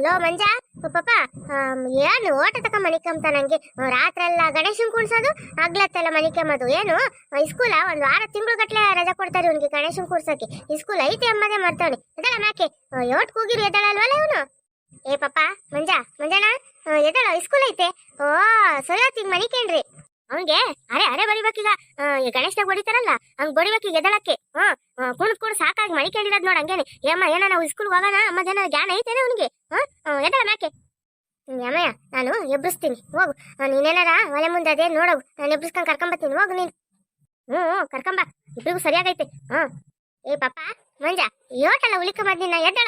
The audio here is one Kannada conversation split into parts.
ಲೋ ಮಂಜ ಪಾಪ ಏನು ಓಟ ತಕ ಮನಿಕಂತ ನಂಗೆ ರಾತ್ರೆಲ್ಲ ಗಣೇಶನ್ ಕೂಡ್ಸೋದು ಹಗ್ಲತ್ತೆಲ್ಲ ಮನಿಕಂಬದು ಏನು ಸ್ಕೂಲ ಒಂದು ವಾರ ತಿಂಗಳು ಗಟ್ಲೆ ರಜಾ ಕೊಡ್ತಾರೆ ಇವ್ನಿಗೆ ಗಣೇಶನ್ ಕೂರ್ಸಕ್ಕೆ ಸ್ಕೂಲ್ ಐತೆ ಅಮ್ಮದೇ ಮಾಡ್ತಾವನಿ ಎದಳ ಮ್ಯಾಕೆ ಯೋಟ್ ಕೂಗಿರು ಎದಳಲ್ವಲ್ಲ ಇವನು ಏ ಪಾಪ ಮಂಜಣ್ಣ ಎದಳ ಸ್ಕೂಲ್ ಐತೆ ಓ ಸೊಲತ್ತಿಗೆ ಮನಿಕೇನ್ರಿ ಅವನಿಗೆ ಅರೆ ಅರೆ ಬರಿಬೇಕೀಗ ಗಣೇಶನಾಗ ಹೊಡಿತಾರಲ್ಲ ಹಂಗ್ ಬಡಿಬೇಕೀಗ ಎದಳಕ್ಕೆ ಕುಣಿದ್ ಸಾಕಾಗಿ ಮನಿಕೇಳಿರೋದ್ ನೋಡ್ ಹಂಗೇನೆ ಏಮ್ಮ ಏನ ನಾವು ಸ್ಕೂಲ್ ಹೋಗೋಣ ಅಮ್ಮದೇನ ಜ್ಞಾನ ಐತೇನೆ ಅವನಿಗೆ ಎದಳ ಮ್ಯಾಕೆ ಯಮಯ್ಯ ನಾನು ಎಬ್ಬಿಸ್ತೀನಿ ಹೋಗು ನೀನೇನಾರ ಒಲೆ ಮುಂದೆ ಅದೇ ನೋಡೋಗು ನಾನು ಎಬ್ಬಿಸ್ಕೊಂಡು ಕರ್ಕೊಂಬತ್ತೀನಿ ಹೋಗು ನೀನು ಕರ್ಕೊಂಬ ಇಬ್ಬರಿಗೂ ಸರಿಯಾಗೈತೆ ಏ ಪಾಪ ಮಂಜ ಯೋಟಲ್ಲ ಉಳಿಕೊಂಬದ್ದಿನ ಎದ್ದಳ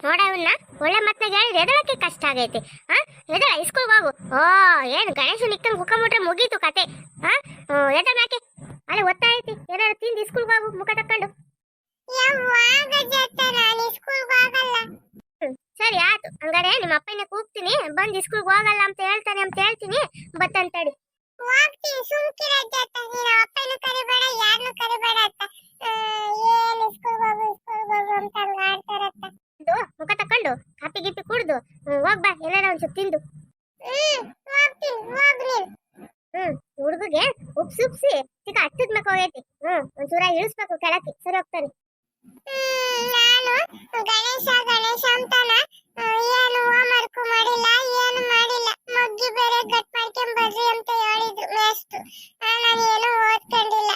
ನೋಡ ಇವನ್ನ ಒಳ್ಳೆ ಮತ್ನಾಗ ಹೇಳಿದ್ರೆ ಎದಳಕ್ಕೆ ಕಷ್ಟ ಆಗೈತೆ ಎದಳ ಸ್ಕೂಲ್ಗೆ ಹೋಗು ಏನು ಗಣೇಶ ನಿಕ್ಕಂಗ್ ಕುಕ್ಕಂಬಿಟ್ರೆ ಮುಗೀತು ಕತೆ ಎದಳ ಮ್ಯಾಕೆ ಅಲ್ಲೇ ಒತ್ತಾಯ್ತಿ ಏನಾರು ತಿಂದು ಸ್ಕೂಲ್ಗೆ ಹೋಗು ಮುಖ ತಕ್ಕೊಂಡು ಸರಿ ಆಯ್ತು ಹಂಗಾರೆ ನಿಮ್ಮ ಅಪ್ಪನ ಕೂಗ್ತೀನಿ ಬಂದು ಸ್ಕೂಲ್ಗೆ ಹೋಗಲ್ಲ ಅಂತ ಹೇಳ್ತೀನಿ ಬತ್ತಂತಡಿ ಹೋಗ್ತೀನಿ ಸುಮ್ಕಿರ ನೀನು ಅಪ್ಪನ ಕರಿಬೇಡ ಯಾರನ್ನು ಕರಿಬೇಡ ಅಂತ ಏನು ಸ್ಕೂಲ್ಗೆ ಹೋಗು ಅಂತ ಹಂಗ ಆಡ್ತಾರತ್ತ ಮುಖ ತಕೊಂಡು ಕಾಪಿ ಗಿಪ್ಪಿ ಕುಡ್ದು ಹೋಗ್ ಬಾ ಏನಾರ ಒಂಚೂರು ತಿಂದು ಹುಡುಗಿಗೆ ಉಪ್ಸಿ ಚಿಕ್ಕ ಹತ್ತದ ಮಕ್ಕ ಹೋಗೈತಿ ಒಂಚೂರ ಇಳಿಸ್ಬೇಕು ಕೆಳಕ್ಕೆ ಸರಿ ಹೋಗ್ತಾನೆ ನಾನು ಗಣೇಶ ಅಂತಾನ ಏನು ಹೋಮ್ವರ್ಕ್ ಮಾಡಿಲ್ಲ ಏನು ಮಾಡಿಲ್ಲ ಮಗ್ಗಿ ಬೇರೆ ಗಟ್ ಮಾಡ್ಕೊಂಡ್ ಬರ್ರಿ ಅಂತ ಹೇಳಿದ್ರು ಮೇಸ್ಟ್ರು ನಾನು ಏನು ಓದ್ಕೊಂಡಿಲ್ಲ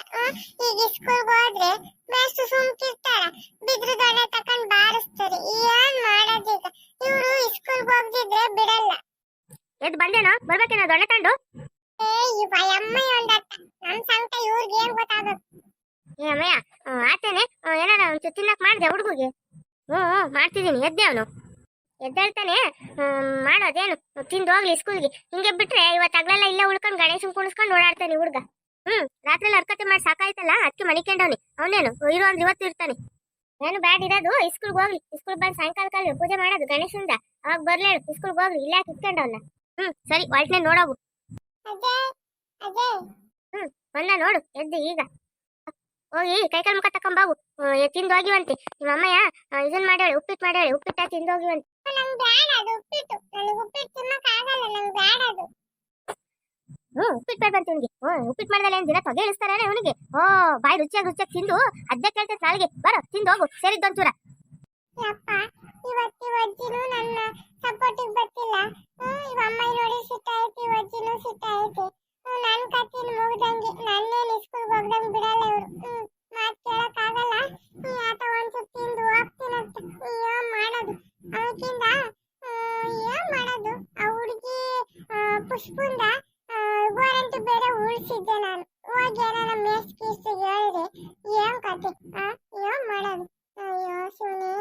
ಈಗ ಸ್ಕೂಲ್ಗೆ ಹೋದ್ರೆ ಮೇಸ್ಟ್ರು ಸುಮ್ಕಿರ್ತಾರ ಬಿದ್ರು ದೊಣ್ಣೆ ತಕೊಂಡ್ ಬಾರಿಸ್ತಾರೆ ಏನ್ ಮಾಡೋದೀಗ ಇವ್ರು ಸ್ಕೂಲ್ಗೆ ಹೋಗ್ದಿದ್ರೆ ಬಿಡಲ್ಲ ಎದ್ದು ಬಂದೇನೋ ಬರ್ಬೇಕೇನೋ ದೊಣ್ಣೆ ತಂಡು ಅಮ್ಮಯ್ಯ ಒಂದತ್ತ ನಮ್ ಸಂಕಟ ಇವ್ರಿಗೆ ಏನ್ ಗೊತ್ತಾಗಬೇಕು ಏ ಅಮ್ಮಯ್ಯ ಆತೇನೆ ಏನಾರ ಒಂಚೂರು ತಿನ್ನಕ್ ಮಾಡಿದೆ ಹುಡುಗಿಗೆ ಮಾಡ್ತಿದ್ದೀನಿ ಎದ್ದೆ ಅವನು ಎದ್ದೇಳ್ತಾನೆ ಮಾಡೋದೇನು ತಿಂದು ಹೋಗ್ಲಿ ಸ್ಕೂಲ್ಗೆ ಹಿಂಗೆ ಬಿಟ್ರೆ ಇವತ್ತು ಹಗಲೆಲ್ಲ ಇಲ್ಲೇ ಉಳ್ಕೊಂಡು ಗಣೇಶನ್ ಕುಣಿಸ್ಕೊಂಡು ಓಡಾಡ್ತಾನೆ ಹುಡುಗ ರಾತ್ರಿ ಹರ್ಕತೆ ಮಾಡಿ ಸಾಕಾಯ್ತಲ್ಲ ಅದಕ್ಕೆ ಮನಿಕೊಂಡವನಿ ಅವನೇನು ಇರೋ ಅಂದ್ರೆ ಇವತ್ತು ಇರ್ತಾನೆ ಏನು ಬ್ಯಾಡ್ ಇರೋದು ಸ್ಕೂಲ್ಗೆ ಹೋಗ್ಲಿ ಸ್ಕೂಲ್ ಬಂದು ಸಾಯಂಕಾಲ ಕಾಲ ಪೂಜೆ ಮಾಡೋದು ಗಣೇಶಂದ ಅವಾಗ ಬರ್ಲೇಳು ಸ್ಕೂಲ್ಗೆ ಹೋಗ್ಲಿ ಇಲ್ಲ ಇಟ್ಕೊಂಡವನ್ನ ಸರಿ ಒಳ್ಳೆ ನೋಡೋಗು ಬಂದ ನೋಡು ಎದ್ದು ಈಗ ಹೋಗಿ ಕೈಕಾಲು ಮುಖ ತಕೊಂಬಾವು ತಿಂದು ಹೋಗಿವಂತೆ ನಿಮ್ಮ ಅಮ್ಮಯ್ಯ ಇದನ್ ಮಾಡ್ಯಾಳೆ ಉಪ್ಪಿಟ್ಟು ತಿಂದು ಹೋಗಿವಂತೆ ಉಪ್ಪಿಟ್ಟು ಬೇಡ ಬಂತು ಇವನಿಗೆ ಉಪ್ಪಿಟ್ಟು ಮಾಡಿದಲ್ಲ ಏನ್ ದಿನ ತೊಗೆ ಇಳಿಸ್ತಾರ ಅವನಿಗೆ ಬಾಯಿ ರುಚಿಯಾಗಿ ತಿಂದು ಅದ್ದೇ ಕೇಳ್ತೈತೆ ನಾಳೆಗೆ ಬರೋ ತಿಂದು ಹೋಗು ಸೇರಿದ್ದೊಂಚೂರ ಇವತ್ತಿನ ನನ್ನ ಸಪೋರ್ಟಿಗೆ ಬರ್ತಿಲ್ಲ ಅಮ್ಮ ನೋಡಿ ಸಿಟ್ಟಾಯ್ತಿ ಇವತ್ತಿನೂ ಸಿಟ್ಟಾಯ್ತಿ ನನ್ನ ಕತ್ತಿನ ಮುಗ್ದಂಗೆ ನನ್ನೇನು ಸ್ಕೂಲ್ಗೆ ಹೋಗ್ದಂಗೆ ಬಿಡಲ್ಲ ಇವರು ಮಾತು ಕೇಳಕ್ ಆಗಲ್ಲ ಆತ ಒಂಚೂರು ತಿಂದು ಹೋಗ್ತೀನಂತ ಏನ್ ಮಾಡೋದು ಅವಕ್ಕಿಂದ ಏನ್ ಮಾಡೋದು ಆ ಹುಡುಗಿ ಪುಷ್ಪಂದ ವಾರಂಟಿ ಬೇರೆ ಉಳಿಸಿದ್ದೆ ನಾನು ಹೋಗಿ ಏನಾರ ಮೇಸ್ ಕೀಸ್ ಹೇಳಿದೆ ಏನ್ ಕತೆ ಏನ್ ಮಾಡೋದು ಅಯ್ಯೋ ಸುಮ್ಮನೆ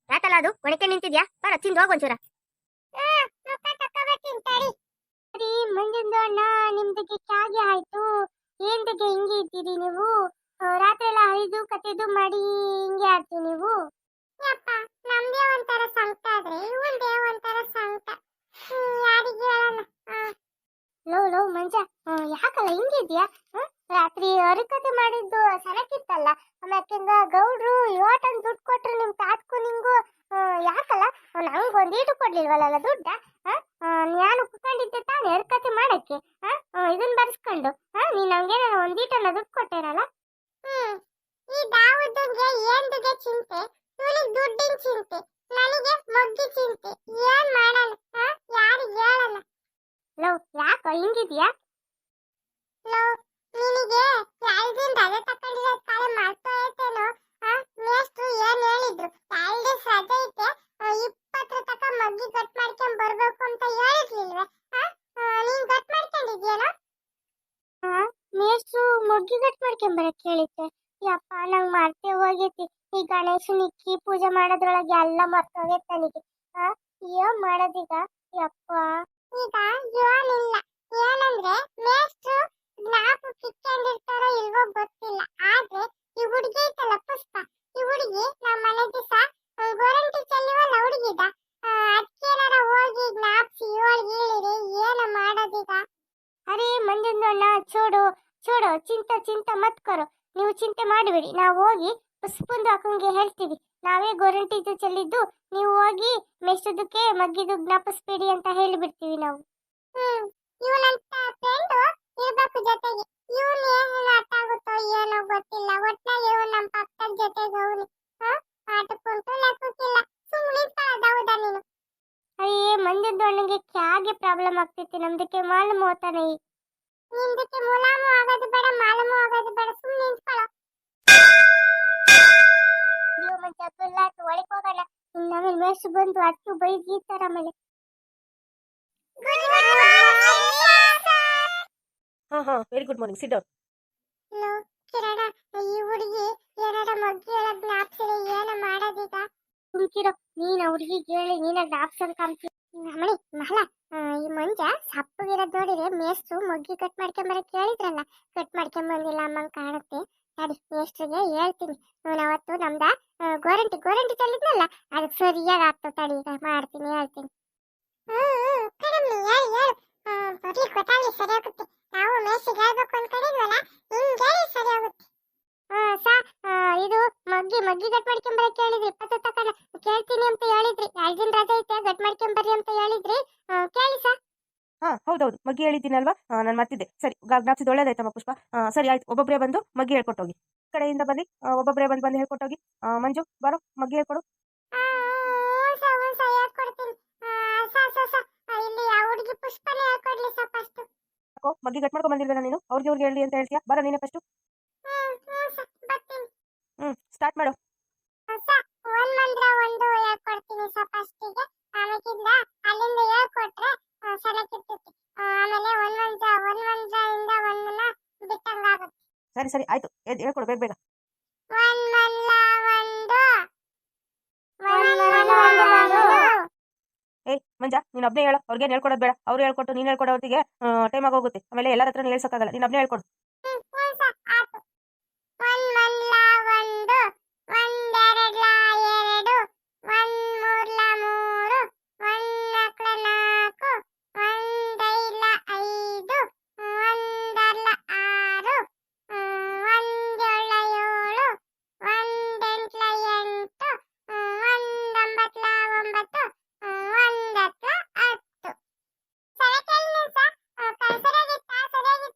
ಯಾಕಲ್ಲ ಅದು ಒಣಕೆ ನಿಂತಿದ್ಯಾ ಬರ ತಿಂದು ಹೋಗು ಒಂಚೂರ ಸರಿ ಮುಂದಿನ ಅಣ್ಣ ನಿಮ್ದಕ್ಕೆ ಕ್ಯಾಗೆ ಆಯ್ತು ಏನ್ದಕ್ಕೆ ಹಿಂಗೆ ಇದ್ದೀರಿ ನೀವು ರಾತ್ರಿ ಎಲ್ಲ ಹರಿದು ಕತೆದು ಮಾಡಿ ಹಿಂಗೆ ಆಡ್ತೀವಿ ನೀವು ಯಪ್ಪ ನಮ್ದೇ ಒಂಥರ ಸಂಕಟ ಆದ್ರೆ ಇವಂದೇ ಒಂಥರ ಸಂಕಟ ಯಾರಿಗೆ ಹೇಳೋಣ ಲೋ ಮಂಜ ಯಾಕಲ್ಲ ಹಿಂಗೆ ಇದೆಯಾ ರಾತ್ರಿ ಹರಿಕತೆ ಮಾಡಿದ್ದು ಸರಕಿತ್ತಲ್ಲ ಆಮ್ಯಾಕಿಂದ ಗೌಡ್ರು ಯೋಟನ್ ದುಡ್ಡು ಕೊಟ್ರು ನಿಮ್ ತಾತ್ಕು ನಿಂಗು ಯಾಕಲ್ಲ ನಂಗೆ ಒಂದೀಟು ಕೊಡ್ಲಿಲ್ವಲ್ಲ ದುಡ್ಡ ನಾನು ಕುತ್ಕೊಂಡಿದ್ದೆ ತಾನೇ ಹರಿಕತೆ ಮಾಡಕ್ಕೆ ಇದನ್ನ ಬರ್ಸ್ಕೊಂಡು ನೀನ್ ನಂಗೆ ಒಂದೀಟನ್ನ ದುಡ್ಡು ಕೊಟ್ಟೇನಲ್ಲ ಈ ದಾವುದಂಗೆ ಏನ್ದಿಗೆ ಚಿಂತೆ ಇವನಿಗೆ ದುಡ್ಡಿನ ಚಿಂತೆ ನನಗೆ ಮೊಗ್ಗಿ ಚಿಂತೆ ಏನ್ ಮಾಡಲ್ಲ ಯಾರಿಗೆ ಹೇಳಲ್ಲ ಲೋ ಯಾಕೋ ಹಿಂಗಿದ್ಯಾ ಲೋ ನಿನಗೆ ಯಾರಿಗಿಂದ ರಜೆ ತಕೊಂಡಿರೋ ಕಾಲ ಮಾಡ್ತೋಯ್ತೇನೋ ಮೇಷ್ಟ್ರು ಏನ್ ಹೇಳಿದ್ರು 2 ಡೇಸ್ ರಜೆ ಐತೆ 20 ತಕ ಮಗ್ಗಿ ಗಟ್ ಮಾಡ್ಕೊಂಡ್ ಬರ್ಬೇಕು ಅಂತ ಹೇಳಿರ್ಲಿಲ್ವೇ ನೀನ್ ಗಟ್ ಮಾಡ್ಕೊಂಡಿದ್ಯೇನೋ ಮೇಷ್ಟ್ರು ಮೊಗ್ಗಿ ಗಟ್ ಮಾಡ್ಕೊಂಡ್ ಬರಕ್ ಹೇಳಿದ್ದೆ ಯಪ್ಪ ನಂಗ್ ಮರ್ತೇ ಹೋಗೈತಿ ಈ ಗಣೇಶನ್ ಇಕ್ಕಿ ಪೂಜೆ ಮಾಡೋದ್ರೊಳಗೆ ಎಲ್ಲ ಮರ್ತೋಗೈತೆ ನನಗೆ ಏನ್ ಮಾಡೋದೀಗ ಯಪ್ಪ ಈಗ ಏನಿಲ್ಲ ಏನಂದ್ರೆ ಮೇಷ್ಟ್ರು ಜ್ಞಾಪಕ ಇಟ್ಕೊಂಡಿರ್ತಾರೋ ಇಲ್ವೋ ಗೊತ್ತಿಲ್ಲ ಆದ್ರೆ ಈ ಹುಡುಗಿ ಐತಲ್ಲ ಪುಷ್ಪ ಈ ಹುಡುಗಿ ನಮ್ಮ ಮನೆ ದಿವಸ ಗೋರಂಟಿ ಚೆಲ್ಲಿವಲ್ಲ ಹುಡುಗಿದ ಅದಕ್ಕೇನಾರ ಹೋಗಿ ಜ್ಞಾಪಿಸಿ ಹೇಳಿರಿ ಏನ ಮಾಡೋದೀಗ ಅರೆ ಮಂಜುಂದಣ್ಣ, ಚೋಡು ಚೋಡು, ಚಿಂತೆ ಮತ್ ಕರೋ. ನೀವು ಚಿಂತೆ ಮಾಡಬೇಡಿ, ನಾವು ಹೋಗಿ ಪುಷ್ಪಂದು ಅಕ್ಕಂಗೆ ಹೇಳ್ತೀವಿ. ನಾವೇ ಗೋರಂಟಿ ಚೆಲ್ಲಿದ್ದು, ನೀವು ಹೋಗಿ ಮೆಷ್ಟದಕ್ಕೆ ಮಗ್ಗಿದು ಜ್ಞಾಪಿಸ್ಬೇಡಿ ಅಂತ ಹೇಳಿಬಿಡ್ತೀವಿ ನಾವು. ಇವನಂತ ಫ್ರೆಂಡ್ ಇರ್ಬೇಕು ಜೊತೆಗೆ. ಇವನು ಏನು ಆಟ ಆಗುತ್ತೋ ಏನೋ ಗೊತ್ತಿಲ್ಲ. ಒಟ್ಟಾಗಿ ಇವನು ನಮ್ಮ ಪಕ್ಕದ ಜೊತೆಗೆ ಅವನು ಆಟಕ್ಕಂತೂ ಲೆಕ್ಕಕ್ಕಿಲ್ಲ. ಸುಮ್ಮನೆ ಹೌದಾ ನೀನು? ಅಯ್ಯೇ ಮಂಜದ್ದು ಅಣ್ಣಗೆ ಕ್ಯಾಗೆ ಪ್ರಾಬ್ಲಮ್ ಆಗ್ತೈತಿ. ನಮ್ದಕ್ಕೆ ಮಾಲೂಮು ಹೋತಾನೆ. ನಿಂದಕ್ಕೆ ಮುಲಾಮು ಆಗೋದು ಬೇಡ, ಮಾಲೂಮು ಆಗೋದು ಬೇಡ, ಸುಮ್ಮನೆ ನಿಂತ್ಕೊಳ್ಳೋ. ನೀವು ಮಂಚ ಫುಲ್ಲಾತು ಒಳಗೆ ಹೋಗೋಣ. ಆಮೇಲೆ ಮೇಷ್ಟು ಬಂದು ಅಟ್ಟು ಬೈದು ಗೀತಾರ ಆಮೇಲೆ. ಹಾ very good morning, sit down. Hello Kiran, ಈ ಹುಡುಗಿ ಏನಾರ ಮಗ್ಗಿ ಹೇಳಕ್ ಜ್ಞಾಪಿಸಿದ್ರೆ ಏನು ಮಾಡೋದೀಗ? ಸುಮ್ಕಿರೋ ನೀನ್ ಹುಡುಗಿಗೆ ಹೇಳಿ ನೀನ ಜ್ಞಾಪ್ಸನ್ ಕಾಮ್ತಿ. ಮಣಿ ಮಹಳ, ಈ ಮಂಜ ಸಪ್ಪಗಿರೋದ್ ನೋಡಿದ್ರೆ ಮೇಸ್ಟ್ರು ಮಗ್ಗಿ ಕಟ್ ಮಾಡ್ಕೊಂಬರಕ್ ಹೇಳಿದ್ರಲ್ಲ, ಕಟ್ ಮಾಡ್ಕೊಂಬಂದಿಲ್ಲ ಅಮ್ಮಂಗ್ ಕಾಣುತ್ತೆ. ಸರಿ ಮೇಸ್ಟ್ರಿಗೆ ಹೇಳ್ತೀನಿ. ಅವತ್ತು ನಮ್ದ ಗೋರಂಟಿ ಚೆಲ್ಲಿದ್ನಲ್ಲ, ಅದಕ್ಕೆ ಸರಿಯಾಗಿ ಆಗ್ತದೆ. ತಡಿ ಈಗ ಮಾಡ್ತೀನಿ, ಹೇಳ್ತೀನಿ. ಕಡಿಮೆ ಹೇಳಿ ಬರ್ಲಿಕ್ಕೆ ಗೊತ್ತಾಗಲಿ, ಸರಿ ಆಗುತ್ತೆ. ನಾವು ಮೇಸ್ಟ್ರಿಗೆ ಹೇಳ್ಬೇಕು ಅನ್ಕೊಂಡಿದ್ವಲ್ಲ, ಹಿಂಗೆ ಹೇಳಿ ಸರಿ ಆಗುತ್ತೆ. ಇದು ಮಗ್ಗಿ ಗಟ್ ಮಾಡ್ಕೊಂಬರಕ್ಕೆ ಹೇಳಿದ್ರಿ. 20 ತಕನ ಕೇಳ್ತೀನಿ ಅಂತ ಹೇಳಿದ್ರಿ. 2 ದಿನ ರಜೆ ಐತೆ, ಗಟ್ ಮಾಡ್ಕೊಂಬರ್ರಿ ಅಂತ ಹೇಳಿದ್ರಿ. ಕೇಳಿ ಸಾ. ಹೌದೌದು, ಮಗ್ಗಿ ಹೇಳಿದ್ದೀನಲ್ವಾ, ನಾನು ಮರ್ತಿದ್ದೆ. ಸರಿ, ಜ್ಞಾಪಿಸಿದ ಒಳ್ಳೇದಾಯ್ತಮ್ಮ ಪುಷ್ಪ. ಸರಿ ಆಯ್ತು, ಒಬ್ಬೊಬ್ಬರೇ ಬಂದು ಮಗ್ಗಿ ಹೇಳ್ಕೊಟ್ಟೋಗಿ. ಕಡೆಯಿಂದ ಬನ್ನಿ, ಒಬ್ಬೊಬ್ಬರೇ ಬಂದು ಹೇಳ್ಕೊಟ್ಟೋಗಿ. ಮಂಜು ಬಾರೋ, ಮಗ್ಗಿ ಹೇಳ್ಕೊಡು. ಇಲ್ಲಿ ಆ ಹುಡುಗಿ ಪುಷ್ಪನೇ ಹೇಳ್ಕೊಡ್ಲಿ ಸಾ ಫಸ್ಟ್. ಮಗ್ಗಿ ಗಟ್ ಮಾಡ್ಕೊಂಡ್ ಬಂದಿಲ್ವೇನ ನೀನು? ಅವ್ರಿಗೆ ಹೇಳಿ ಅಂತ ಹೇಳ್ತೀಯಾ? ಬರೋ ನೀನೇ ಫಸ್ಟ್. ಸ್ಟಾರ್ಟ್ ಮಾಡು. ಒಂದ್ ಮಂತ್ರ ಒಂದು ಹೇಳ್ಕೊಡ್ತೀನಿ ಸಾ ಫಸ್ಟಿಗೆ. ಆಮೇಲಿಂದ ಅಲ್ಲಿಂದ ಹೇಳ್ಕೊಟ್ರೆ ಚೆನ್ನಾಗಿರ್ತೈತಿ. ಆಮೇಲೆ ಒಂದ್ ಮಂತ್ರದಿಂದ ಒಂದನ್ನ ಬಿಟ್ಟಂಗಾಗುತ್ತೆ. ಸರಿ ಆಯ್ತು, ಹೇಳ್ಕೊಡು ಬೇಗ ಬೇಗ. ಒಂದ್ ಮಲ್ಲ ಒಂದು. ಮಂಜ, ನೀನು ಒಬ್ಬನೇ ಹೇಳು, ಅವ್ರಿಗೇನು ಹೇಳ್ಕೊಡೋದು ಬೇಡ. ಅವ್ರು ಹೇಳ್ಕೊಟ್ಟು ನೀನು ಹೇಳ್ಕೊಡೋ ಹೊತ್ತಿಗೆ ಟೈಮ್ ಆಗೋಗುತ್ತೆ. ಆಮೇಲೆ ಎಲ್ಲರ ಹತ್ರ ಹೇಳ್ಸೋಕ್ಕಾಗಲ್ಲ, ನೀನು ಒಬ್ಬನೇ ಹೇಳ್ಕೊಡು. ಒಂದ್ ಮಲ್ಲ ಒಂದು, ಒಂದೆರಡ್ಲ ಎರಡು, ಒಂದ್ ಮೂರ್ಲ ಮೂರು, ಒಂದ್ ನಾಲ್ಕಲ ನಾಲ್ಕು, ಒಂದೈಲ ಐದು, ಒಂದರ್ಲ ಆರು, ಒಂದೇಳ ಏಳು, ಒಂದೆಂಟ್ಲ ಎಂಟು, ಒಂದೊಂಬತ್ಲ ಒಂಬತ್ತು, ಒಂದತ್ಲ ಹತ್ತು. ಸರಿಯಾಗಿತ್ತಾ?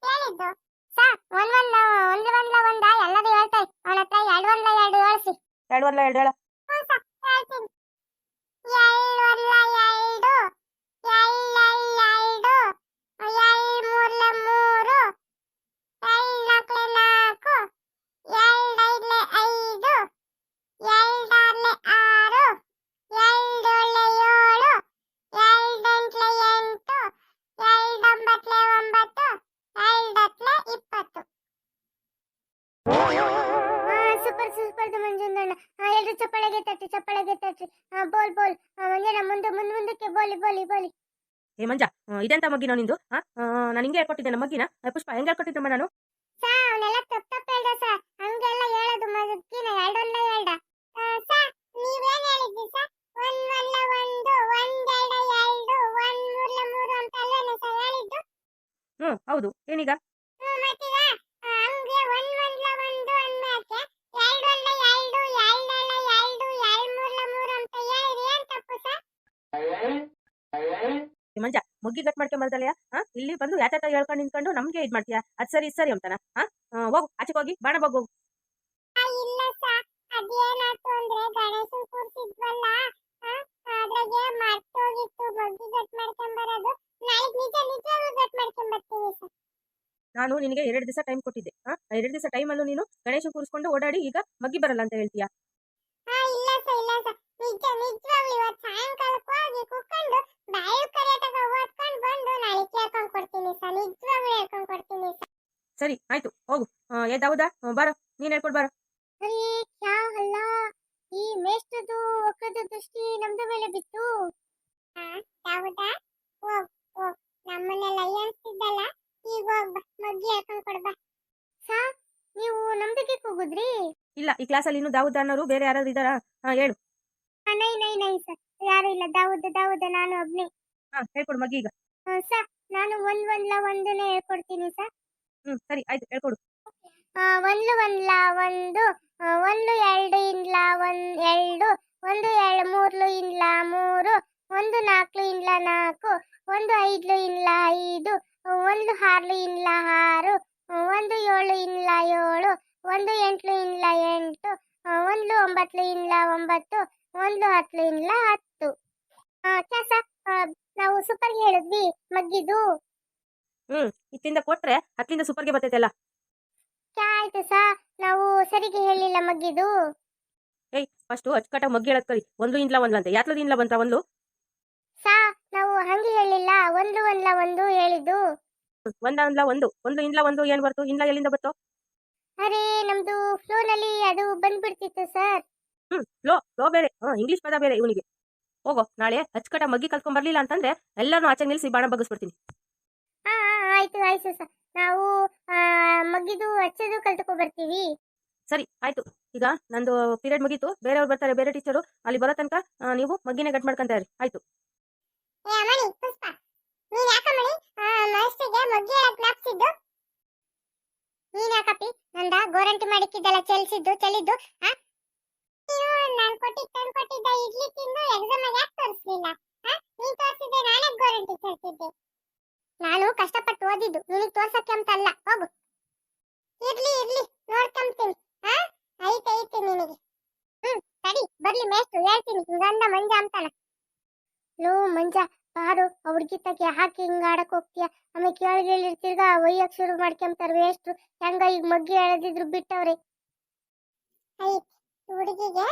ಹೇಳಿದ್ದು ಸಾ. ಒಂದ್ಲ ಒಂದ ಎಲ್ಲರೂ ಹೇಳ್ತಾಯಿ. ಅವನ ಹತ್ರ 2 ಒಂದ್ಲ 2 ಹೇಳಿಸಿ. 2 ಒಂದ್ಲ 2 ಹೇಳ. ಹೇಳ್ತೀನಿ. 2 ಒಂದ್ಲ 2, 2 ಮೂರ್ಲ 3, 2 ನಾಲ್ಕಲೆ 4, 2 ಐದ್ಲೆ 5, 2 ಆರ್ಲೆ 6, 2 ಏಳ್ಲೆ 7, 2 ಎಂಟ್ಲೆ 8, 2 ಒಂಬತ್ಲೆ 9, 2 ಹತ್ಲೆ 20. ಸೂಪರ್ ಮಂಜುಂದಣ್ಣ. ಎಲ್ಲರೂ ಚಪ್ಪಳೆಗೆ ತಟ್ಟಿ. ಬೋಲ್ ಮಂಜಣ್ಣ, ಮುಂದಕ್ಕೆ ಬೋಲಿ. ಮಂಜ, ಇದೆಂತ ಮಗ್ಗಿನೋ ನಿಂದು? ನಾನು ಹಿಂಗೆ ಹೇಳ್ಕೊಟ್ಟಿದ್ದೇನೆ ಮಗ್ಗಿನ. ಪುಷ್ಪ ಹೆಂಗೆ ಹೇಳ್ಕೊಟ್ಟಿದ್ದಮ್ಮ ನಾನು? ಸಾ ಅವನ್ನೆಲ್ಲ ತಪ್ಪು ಹೇಳ್ದ ಸಾ. ಹಂಗೆಲ್ಲ ಹೇಳೋದು ಮಗ್ಗಿನ 2 ಒಂದ್ಲ 2. ಸಾ ನೀವೇನ್ ಹೇಳಿದ್ರಿ ಸಾ? 1 ಒಂದ್ಲ 1, 1 2 2, 1 ಮೂರ್ಲ 3 ಅಂತ ಅಲ್ವೇನೆ ಸಾ ಹೇಳಿದ್ದು? ಹೌದು. ಏನೀಗ? ಮತ್ತೀಗ ಹಂಗೆ 1 ಒಂದ್ಲ 1 ಅಂದ್ಮೇಲೆ 2 ಒಂದ್ಲ 2, 2 ಎಳ್ಳ 2, 2 ಮೂರ್ಲ 3 ಅಂತ ಹೇಳಿರಿ. ಏನ್ ತಪ್ಪು ಸಾ? ಮಂಜ, ಮುಗ್ಗಿ ಗಟ್ ಮಾಡ್ಕೊಂಬರ್ದಲ್ಲಯ್ಯ. ಇಲ್ಲಿ ಬಂದು ಯಾತ ಹೇಳ್ಕೊಂಡು ನಿಂತ್ಕೊಂಡು ನಮ್ಗೆ ಇದ್ ಮಾಡ್ತೀಯಾ? ಅದ್ ಸರಿ ಅಂತಾನ? ಹೋಗು, ಆಚೆಗೆ ಹೋಗಿ ಬಾಣ ಹೋಗು. ಇಲ್ಲ ಸಾ, ಅದೇನಾಯ್ತು ಅಂದ್ರೆ ಗಣೇಶನ್ ಕೂರ್ಸಿದ್ವಲ್ಲ, ಅದ್ರಾಗೆ ಮರ್ತೋಗಿತ್ತು ಮಗ್ಗಿ ಗಟ್ ಮಾಡ್ಕೊಂಬರೋದು. ನಾಳೆಗ್ ನಿಜವಾಗ್ಲೂ ಗಟ್ ಮಾಡ್ಕೊಂಬರ್ತೀವಿ ಸಾ. ನಾನು ನಿನಗೆ 2 ದಿವಸ ಟೈಮ್ ಕೊಟ್ಟಿದ್ದೆ. 2 ದಿವಸ ಟೈಮಲ್ಲೂ ನೀನು ಗಣೇಶ ಕೂರಿಸ್ಕೊಂಡು ಓಡಾಡಿ ಈಗ ಮಗ್ಗಿ ಬರಲ್ಲ ಅಂತ ಹೇಳ್ತೀಯಾ? ಇಲ್ಲ ಸಾ. ನಿಜವಾಗ್ಲೂ ಇವತ್ತು ಸಾಯಂಕಾಲಕ್ಕೆ ಹೋಗಿ ಕುತ್ಕೊಂಡು ಬಾಯಿ ಕರೆಯಟಾಗ ಓದ್ಕೊಂಡು ಬಂದು ನಾಳೆ ಕೇಳ್ಕೊಂಡು ಕೊಡ್ತೀನಿ ಸಾ. ನಿಜವಾಗ್ಲೂ ಹೇಳ್ಕೊಂಡು ಕೊಡ್ತೀನಿ ಸಾ. ಸರಿ ಆಯ್ತು, ಹೋಗು. ದಾವುದಾ, ಬಾರೋ, ನೀನ್ ಹೇಳ್ಕೊಡ್ ಬಾರೋ. ಅರೇ ಕ್ಯಾ ಹಲ್ಲ, ಈ ಮೇಷ್ಟದು ಒಕ್ಕದ ದೃಷ್ಟಿ ನಮ್ದ ಮೇಲೆ ಬಿತ್ತು. ದಾವುದಾ, ಹೋಗ್ ನಮ್ಮನ್ನೆಲ್ಲ ಅನ್ಸ್ತಿದ್ದಲ್ಲ, ಈಗ ಹೋಗ್ ಬಾ, ಮಗ್ಗಿ ಹೇಳ್ಕೊಂಡು ಕೊಡ್ಬಾ. ಸಾ ನೀವು ನಮ್ದಕ್ಕೆ ಹೋಗುದ್ರಿ? ಇಲ್ಲ, ಈ ಕ್ಲಾಸಲ್ಲಿ ಇನ್ನು ದಾವುದ ಅನ್ನೋರು ಬೇರೆ ಯಾರಾದ್ರು ಇದ್ದಾರಾ? ಹೇಳು. ನೈ ಸರ್, ಯಾರು ಇಲ್ಲ. ದಾವುದ ನಾನು ಒಬ್ನೇ. ಹೇಳ್ಕೊಡು ಮಗ್ಗಿ ಈಗ. ಸಾ ನಾನು ಒಂದ್ಲ ಒಂದನ್ನೇ ಹೇಳ್ಕೊಡ್ತೀನಿ ಸರ್. ಸರಿ ಆಯ್ತು ಹೇಳ್ಕೊಡು. ಒಂದು ಒಂದ್ಲ ಒಂದು, ಒಂದು ಎರಡು ಇಂಡ್ಲ ಎರಡು, ಒಂದು ಮೂರ್ಲು ಇಂಡ್ಲ ಮೂರು, ಒಂದು ನಾಲ್ಕು ಇಂಡ್ಲ ನಾಲ್ಕು, ಒಂದು ಐದ್ಲು ಇಂಡ್ಲ ಐದು, ಒಂದು ಆರ್ಲು ಇಂಡ್ಲ ಆರು, ಒಂದು ಏಳು ಇಂಡ್ಲ ಏಳು, ಒಂದು ಎಂಟ್ಲು ಇಂಡ್ಲ ಎಂಟು, ಒಂದು ಒಂಬತ್ಲು ಇಂಡ್ಲ ಒಂಬತ್ತು, ಒಂದು ಹತ್ಲು ಇಂಡ್ಲ ಹತ್ತು. ಕೆಲಸ ನಾವು ಸೂಪರ್ಗೆ ಹೇಳಿದ್ವಿ ಮಗ್ಗಿದು. ಇತ್ತಿಂದ ಕೊಟ್ರೆ ಹತ್ತಿಂದ ಸೂಪರ್ಗೆ ಬರ್ತೈತಲ್ಲ. ಆಯ್ತು ಸಾ, ನಾವು ಸರಿಗೆ ಹೇಳಿಲ್ಲ ಮಗ್ಗಿದು. ಫಸ್ಟು ಅಚ್ಚುಕಟ್ಟಾಗಿ ಮಗ್ಗಿ ಹೇಳಕ್ ಕಲಿ. ಒಂದು ಇಂದ್ಲ ಒಂದ್ಲಂತೆ ಯಾತ್ಲದ ಇಂದ್ಲ ಬಂತ ಒಂದು. ಸಾ, ನಾವು ಹಂಗೆ ಹೇಳಿಲ್ಲ, ಒಂದು ಒಂದ್ಲ ಒಂದು ಹೇಳಿದ್ದು. ಒಂದ ಅಂದ್ಲ ಒಂದು, ಒಂದು ಇಂದ್ಲ ಒಂದು ಏನ್ ಬರ್ತು? ಇಂದ್ಲ ಎಲ್ಲಿಂದ ಬತ್ತು? ಅರೆ ನಮ್ದು ಫ್ಲೋನಲ್ಲಿ ಅದು ಬಂದ್ಬಿಡ್ತಿತ್ತು ಸರ್. ಲೋ ಬೇರೆ, ಇಂಗ್ಲಿಷ್ ಪದ ಬೇರೆ ಇವನಿಗೆ. ಹೋಗೋ, ನಾಳೆ ಅಚ್ಚುಕಟ್ಟಾಗಿ ಮಗ್ಗಿ ಕಲ್ತ್ಕೊಂಡ್ ಬರ್ಲಿಲ್ಲ ಅಂತಂದ್ರೆ ಎಲ್ಲಾನು ಆಚೆ ನಿಲ್ಸಿ ಬಾಣ ಬಗ್ಗಿಸ್ಬಿಡ್ತೀನಿ. ಹಾ ಆಯ್ತು ಆಯ್ತು ಸರ್, ನಾವು ಮಗ್ಗಿದು ಹಚ್ಚೋದು ಕಲ್ತ್ಕೊ ಬರ್ತೀವಿ. ಸರಿ ಆಯ್ತು. ಈಗ ನಂದು ಪೀರಿಯಡ್ ಮುಗೀತು, ಬೇರೆಯವ್ರು ಬರ್ತಾರೆ, ಬೇರೆ ಟೀಚರು. ಅಲ್ಲಿ ಬರೋ ತನಕ ನೀವು ಮಗ್ಗಿನೇ ಗಟ್ ಮಾಡ್ಕೊಂತ ಇರಿ. ಆಯ್ತು. ನೀನ್ ಯಾಕಮ್ಮಣಿ ಮಾಸ್ಟರ್ಗೆ ಮಗ್ಗಿ ಹೇಳಕ್ ಜ್ಞಾಪಿಸಿದ್ದು? ನೀನ್ ಯಾಕಪ್ಪಿ ನಂದ ಗೋರಂಟಿ ಮಾಡಿಕ್ಕಿದ್ದಲ್ಲ ಚೆಲ್ಲಿದ್ದು? ನಾನು ಕೊಟ್ಟಿದ್ದ ಇಡ್ಲಿ ತಿಂದು ಎಕ್ಸಾಮ್ ಯಾಕೆ ತೋರಿಸ್ಲಿಲ್ಲ? ನೀನ್ ತೋರಿಸಿದ್ದೆ, ನಾನೇ ಗೋರಂಟಿ ತೋರಿಸಿದ್ದೆ. ನಾನು ಕಷ್ಟಪಟ್ಟು ಓದಿದ್ದು ನಿನಗೆ ತೋರ್ಸಕ್ಕೆ ಅಂತ ಅಲ್ಲ. ಹೋಗು. ಇರ್ಲಿ ನೋಡ್ಕೊಂತೀನಿ. ಐತೆ ನಿನಗೆ. ಸರಿ ಬರ್ಲಿ ಮೇಷ್ಟ್ರು, ಹೇಳ್ತೀನಿ ಗಂಡ ಮಂಜ ಅಂತಾನ. ಲೋ ಮಂಜ, ಬಾರು ಆ ಹುಡ್ಗಿ ತಗೆ ಹಾಕಿ ಹಿಂಗ ಆಡಕ್ ಹೋಗ್ತೀಯ. ಆಮೇಲೆ ಕೇಳಿಗೆ ತಿರ್ಗಾ ಒಯ್ಯಕ್ ಶುರು ಮಾಡ್ಕೊಂತಾರ ವೇಸ್ಟ್ರು. ಹೆಂಗ ಈಗ ಮಗ್ಗಿ ಎಳೆದಿದ್ರು ಬಿಟ್ಟವ್ರೆ. ಹುಡುಗಿಗೆ